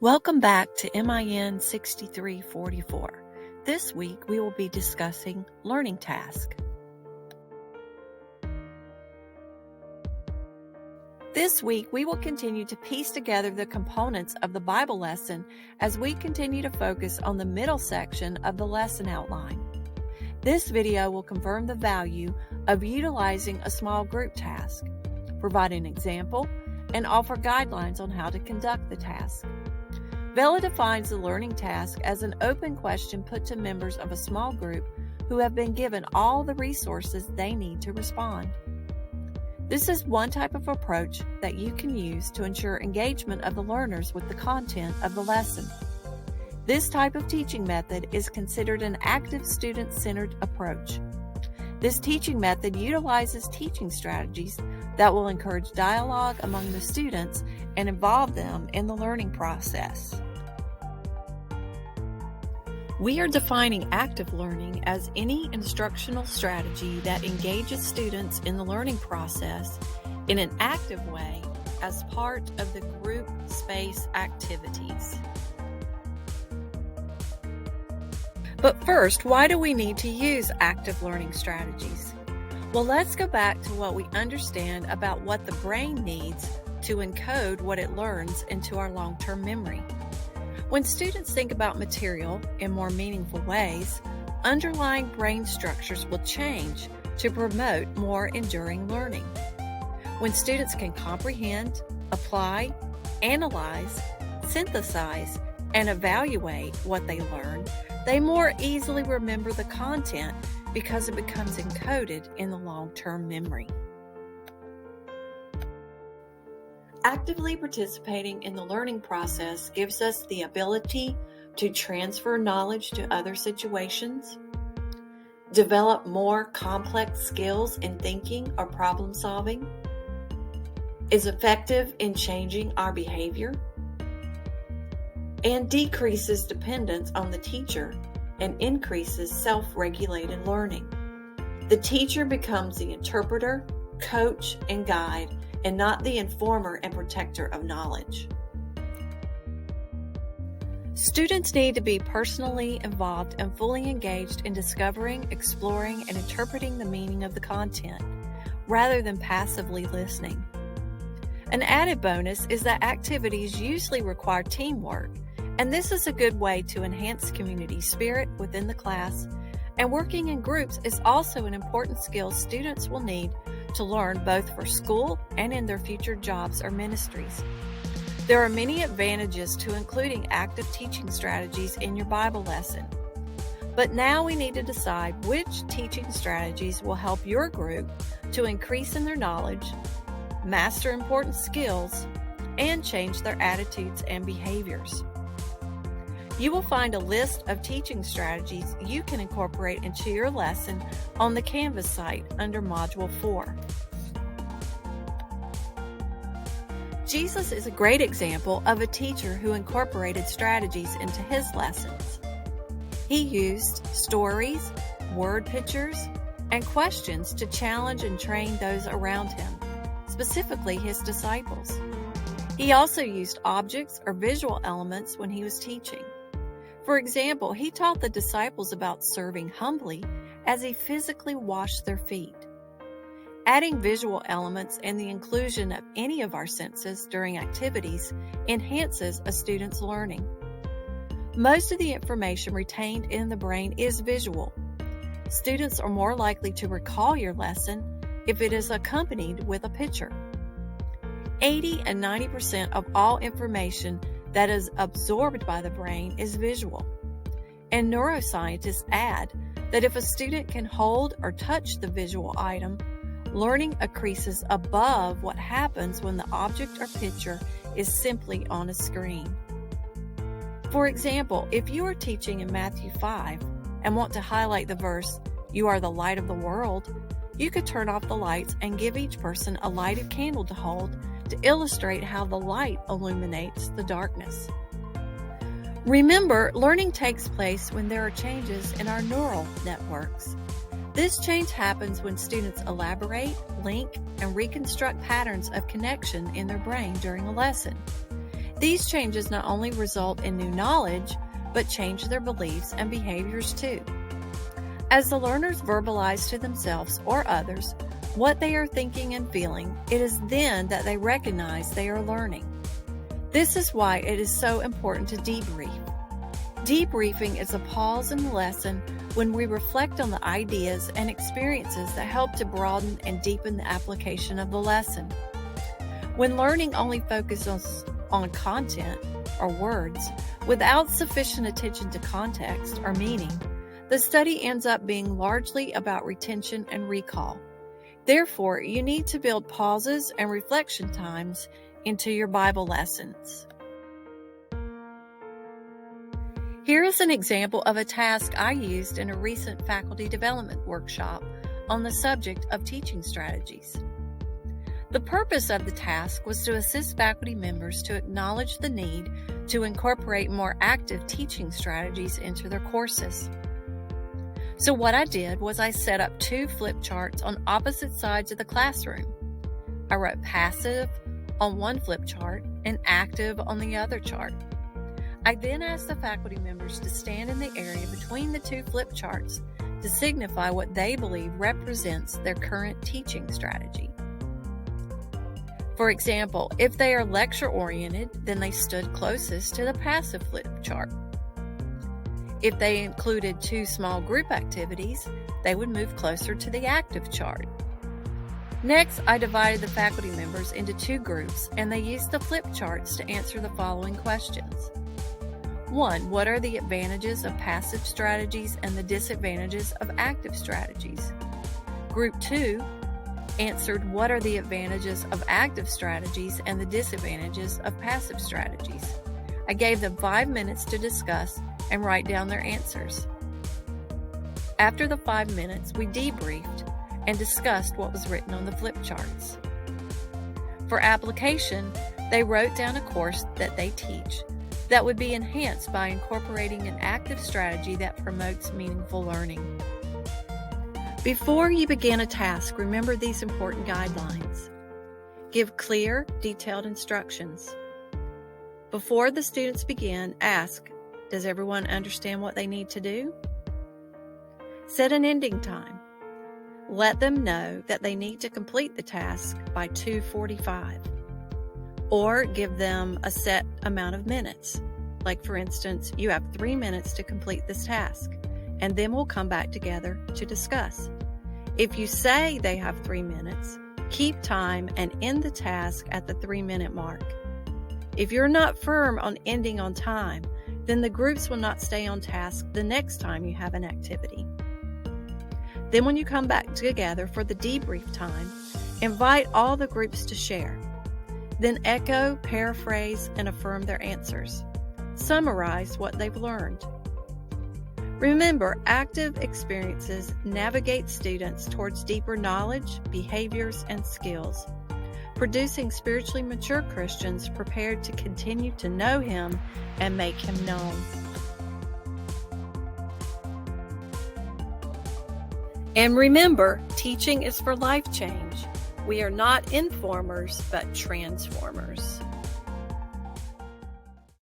Welcome back to MIN 6344. This week we will be discussing learning task. This week we will continue to piece together the components of the Bible lesson as we continue to focus on the middle section of the lesson outline. This video will confirm the value of utilizing a small group task, provide an example, and offer guidelines on how to conduct the task. Vela defines the learning task as an open question put to members of a small group who have been given all the resources they need to respond. This is one type of approach that you can use to ensure engagement of the learners with the content of the lesson. This type of teaching method is considered an active student-centered approach. This teaching method utilizes teaching strategies that will encourage dialogue among the students and involve them in the learning process. We are defining active learning as any instructional strategy that engages students in the learning process in an active way as part of the group space activities. But first, why do we need to use active learning strategies? Well, let's go back to what we understand about what the brain needs to encode what it learns into our long-term memory. When students think about material in more meaningful ways, underlying brain structures will change to promote more enduring learning. When students can comprehend, apply, analyze, synthesize, and evaluate what they learn, they more easily remember the content because it becomes encoded in the long-term memory. Actively participating in the learning process gives us the ability to transfer knowledge to other situations, develop more complex skills in thinking or problem solving, is effective in changing our behavior, and decreases dependence on the teacher and increases self-regulated learning. The teacher becomes the interpreter, coach, and guide, and not the informer and protector of knowledge. Students need to be personally involved and fully engaged in discovering, exploring, and interpreting the meaning of the content, rather than passively listening. An added bonus is that activities usually require teamwork, and this is a good way to enhance community spirit within the class, and working in groups is also an important skill students will need to learn both for school and in their future jobs or ministries. There are many advantages to including active teaching strategies in your Bible lesson. But now we need to decide which teaching strategies will help your group to increase in their knowledge, master important skills, and change their attitudes and behaviors. You will find a list of teaching strategies you can incorporate into your lesson on the Canvas site under Module 4. Jesus is a great example of a teacher who incorporated strategies into his lessons. He used stories, word pictures, and questions to challenge and train those around him, specifically his disciples. He also used objects or visual elements when he was teaching. For example, he taught the disciples about serving humbly as he physically washed their feet. Adding visual elements and the inclusion of any of our senses during activities enhances a student's learning. Most of the information retained in the brain is visual. Students are more likely to recall your lesson if it is accompanied with a picture. 80 and 90% of all information that is absorbed by the brain is visual. And neuroscientists add that if a student can hold or touch the visual item, learning increases above what happens when the object or picture is simply on a screen. For example, if you are teaching in Matthew 5 and want to highlight the verse, "You are the light of the world," you could turn off the lights and give each person a lighted candle to hold to illustrate how the light illuminates the darkness. Remember, learning takes place when there are changes in our neural networks. This change happens when students elaborate, link, and reconstruct patterns of connection in their brain during a lesson. These changes not only result in new knowledge, but change their beliefs and behaviors too. As the learners verbalize to themselves or others what they are thinking and feeling, it is then that they recognize they are learning. This is why it is so important to debrief. Debriefing is a pause in the lesson when we reflect on the ideas and experiences that help to broaden and deepen the application of the lesson. When learning only focuses on content or words without sufficient attention to context or meaning, the study ends up being largely about retention and recall. Therefore, you need to build pauses and reflection times into your Bible lessons. Here is an example of a task I used in a recent faculty development workshop on the subject of teaching strategies. The purpose of the task was to assist faculty members to acknowledge the need to incorporate more active teaching strategies into their courses. So what I did was I set up 2 flip charts on opposite sides of the classroom. I wrote passive on one flip chart and active on the other chart. I then asked the faculty members to stand in the area between the 2 flip charts to signify what they believe represents their current teaching strategy. For example, if they are lecture-oriented, then they stood closest to the passive flip chart. If they included 2 small group activities, they would move closer to the active chart. Next, I divided the faculty members into 2 groups, and they used the flip charts to answer the following questions. 1. What are the advantages of passive strategies and the disadvantages of active strategies? Group 2 answered what are the advantages of active strategies and the disadvantages of passive strategies. I gave them 5 minutes to discuss and write down their answers. After the 5 minutes, we debriefed and discussed what was written on the flip charts. For application, they wrote down a course that they teach that would be enhanced by incorporating an active strategy that promotes meaningful learning. Before you begin a task, remember these important guidelines. Give clear, detailed instructions. Before the students begin, ask, does everyone understand what they need to do? Set an ending time. Let them know that they need to complete the task by 2:45. Or give them a set amount of minutes. Like for instance, you have 3 minutes to complete this task, and then we'll come back together to discuss. If you say they have 3 minutes, keep time and end the task at the 3-minute mark. If you're not firm on ending on time, then the groups will not stay on task the next time you have an activity. Then when you come back together for the debrief time, invite all the groups to share. Then echo, paraphrase, and affirm their answers. Summarize what they've learned. Remember, active experiences navigate students towards deeper knowledge, behaviors, and skills, producing spiritually mature Christians prepared to continue to know Him and make Him known. And remember, teaching is for life change. We are not informers, but transformers.